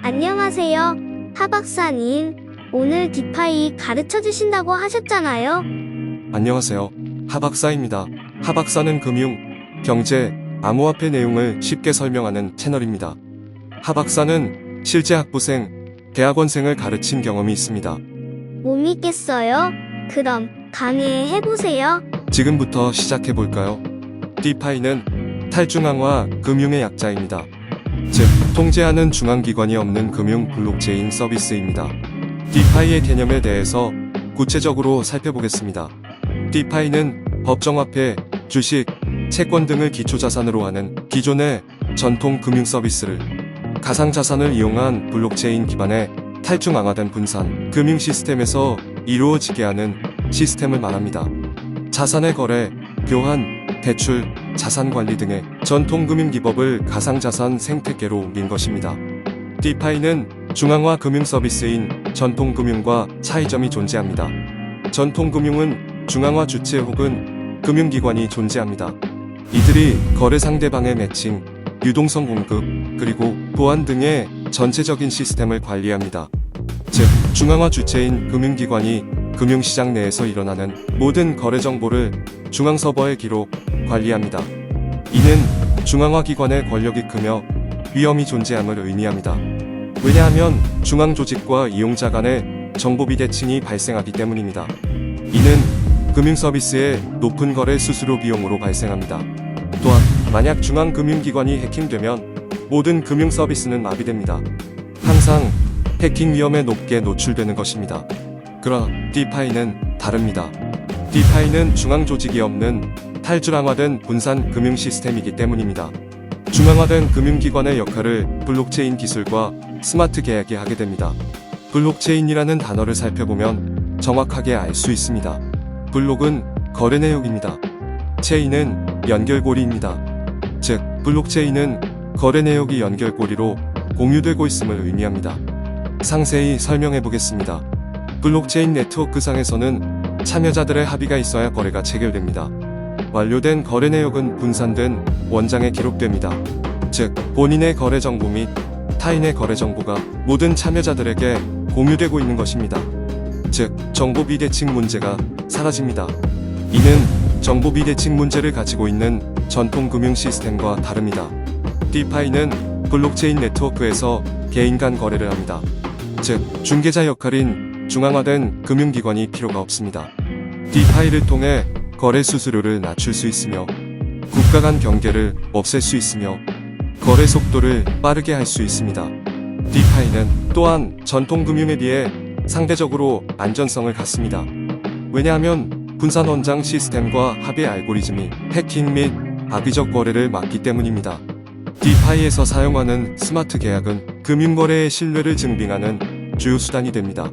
안녕하세요. 하 박사님, 오늘 디파이 가르쳐 주신다고 하셨잖아요. 안녕하세요. 하 박사입니다. 하 박사는 금융, 경제, 암호화폐 내용을 쉽게 설명하는 채널입니다. 하 박사는 실제 학부생, 대학원생을 가르친 경험이 있습니다. 못 믿겠어요. 그럼 강의해보세요. 지금부터 시작해볼까요? 디파이는 탈중앙화 금융의 약자입니다. 즉, 통제하는 중앙기관이 없는 금융 블록체인 서비스입니다. 디파이의 개념에 대해서 구체적으로 살펴보겠습니다. 디파이는 법정화폐, 주식, 채권 등을 기초자산으로 하는 기존의 전통 금융 서비스를 가상자산을 이용한 블록체인 기반의 탈중앙화된 분산 금융 시스템에서 이루어지게 하는 시스템을 말합니다. 자산의 거래, 교환, 대출, 자산관리 등의 전통 금융 기법을 가상자산 생태계로 옮긴 것입니다. 디파이는 중앙화 금융 서비스인 전통 금융과 차이점이 존재합니다. 전통 금융은 중앙화 주체 혹은 금융기관이 존재합니다. 이들이 거래 상대방의 매칭, 유동성 공급, 그리고 보안 등의 전체적인 시스템을 관리합니다. 즉, 중앙화 주체인 금융기관이 금융시장 내에서 일어나는 모든 거래 정보를 중앙 서버에 기록, 관리합니다. 이는 중앙화 기관의 권력이 크며 위험이 존재함을 의미합니다. 왜냐하면 중앙 조직과 이용자 간의 정보 비대칭이 발생하기 때문입니다. 이는 금융 서비스의 높은 거래 수수료 비용으로 발생합니다. 또한 만약 중앙 금융기관이 해킹되면 모든 금융 서비스는 마비됩니다. 항상 해킹 위험에 높게 노출되는 것입니다. 그러나 디파이는 다릅니다. 디파이는 중앙 조직이 없는 탈중앙화된 분산 금융 시스템이기 때문입니다. 중앙화된 금융기관의 역할을 블록체인 기술과 스마트 계약이 하게 됩니다. 블록체인이라는 단어를 살펴보면 정확하게 알 수 있습니다. 블록은 거래 내역입니다. 체인은 연결고리입니다. 즉, 블록체인은 거래 내역이 연결고리로 공유되고 있음을 의미합니다. 상세히 설명해 보겠습니다. 블록체인 네트워크상에서는 참여자들의 합의가 있어야 거래가 체결됩니다. 완료된 거래 내역은 분산된 원장에 기록됩니다. 즉, 본인의 거래 정보 및 타인의 거래 정보가 모든 참여자들에게 공유되고 있는 것입니다. 즉, 정보 비대칭 문제가 사라집니다. 이는 정보 비대칭 문제를 가지고 있는 전통 금융 시스템과 다릅니다. 디파이는 블록체인 네트워크에서 개인 간 거래를 합니다. 즉, 중개자 역할인 중앙화된 금융기관이 필요가 없습니다. 디파이를 통해 거래 수수료를 낮출 수 있으며 국가 간 경계를 없앨 수 있으며 거래 속도를 빠르게 할 수 있습니다. 디파이는 또한 전통 금융에 비해 상대적으로 안전성을 갖습니다. 왜냐하면 분산 원장 시스템과 합의 알고리즘이 해킹 및 악의적 거래를 막기 때문입니다. 디파이에서 사용하는 스마트 계약은 금융거래의 신뢰를 증빙하는 주요 수단이 됩니다.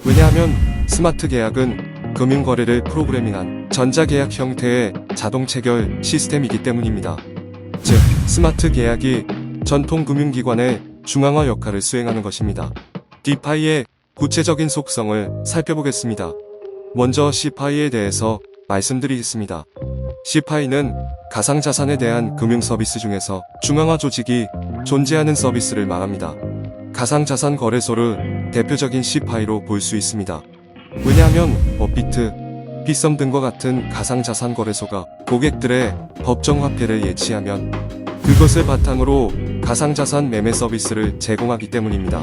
왜냐하면 스마트 계약은 금융거래를 프로그래밍한 전자계약 형태의 자동 체결 시스템이기 때문입니다. 즉, 스마트 계약이 전통 금융기관의 중앙화 역할을 수행하는 것입니다. 디파이의 구체적인 속성을 살펴보겠습니다. 먼저 시파이에 대해서 말씀드리겠습니다. 시파이는 가상자산에 대한 금융 서비스 중에서 중앙화 조직이 존재하는 서비스를 말합니다. 가상자산 거래소를 대표적인 시파이로 볼 수 있습니다. 왜냐하면 업비트, 비썸 등과 같은 가상자산 거래소가 고객들의 법정화폐를 예치하면 그것을 바탕으로 가상자산 매매 서비스를 제공하기 때문입니다.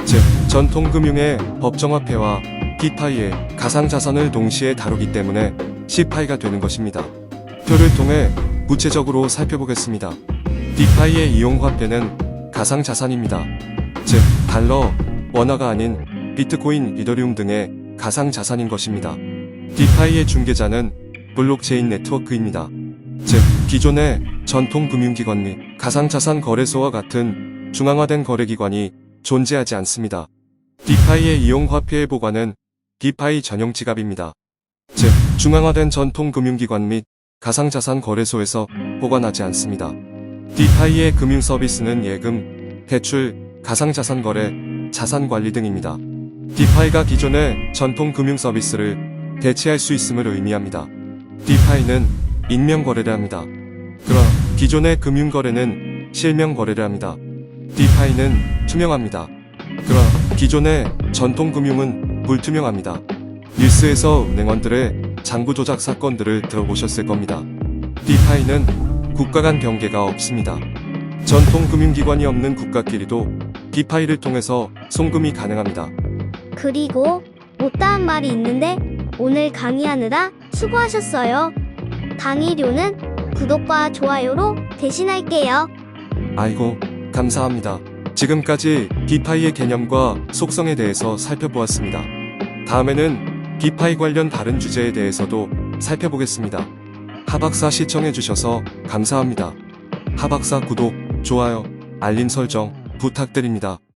즉, 전통금융의 법정화폐와 디파이의 가상자산을 동시에 다루기 때문에 시파이가 되는 것입니다. 표를 통해 구체적으로 살펴보겠습니다. 디파이의 이용화폐는 가상자산입니다. 즉, 달러, 원화가 아닌 비트코인, 이더리움 등의 가상자산인 것입니다. 디파이의 중개자는 블록체인 네트워크입니다. 즉, 기존의 전통 금융기관 및 가상자산 거래소와 같은 중앙화된 거래기관이 존재하지 않습니다. 디파이의 이용화폐의 보관은 디파이 전용 지갑입니다. 즉, 중앙화된 전통 금융기관 및 가상자산 거래소에서 보관하지 않습니다. 디파이의 금융 서비스는 예금, 대출, 가상자산 거래, 자산관리 등입니다. 디파이가 기존의 전통 금융 서비스를 대체할 수 있음을 의미합니다. 디파이는 익명 거래를 합니다. 그러나 기존의 금융거래는 실명 거래를 합니다. 디파이는 투명합니다. 그러나 기존의 전통금융은 불투명합니다. 뉴스에서 은행원들의 장부 조작 사건들을 들어보셨을 겁니다. 디파이는 국가 간 경계가 없습니다. 전통금융기관이 없는 국가끼리도 디파이를 통해서 송금이 가능합니다. 그리고 못다한 말이 있는데 오늘 강의하느라 수고하셨어요. 강의료는 구독과 좋아요로 대신할게요. 아이고, 감사합니다. 지금까지 디파이의 개념과 속성에 대해서 살펴보았습니다. 다음에는 디파이 관련 다른 주제에 대해서도 살펴보겠습니다. 하박사 시청해주셔서 감사합니다. 하박사 구독, 좋아요, 알림 설정 부탁드립니다.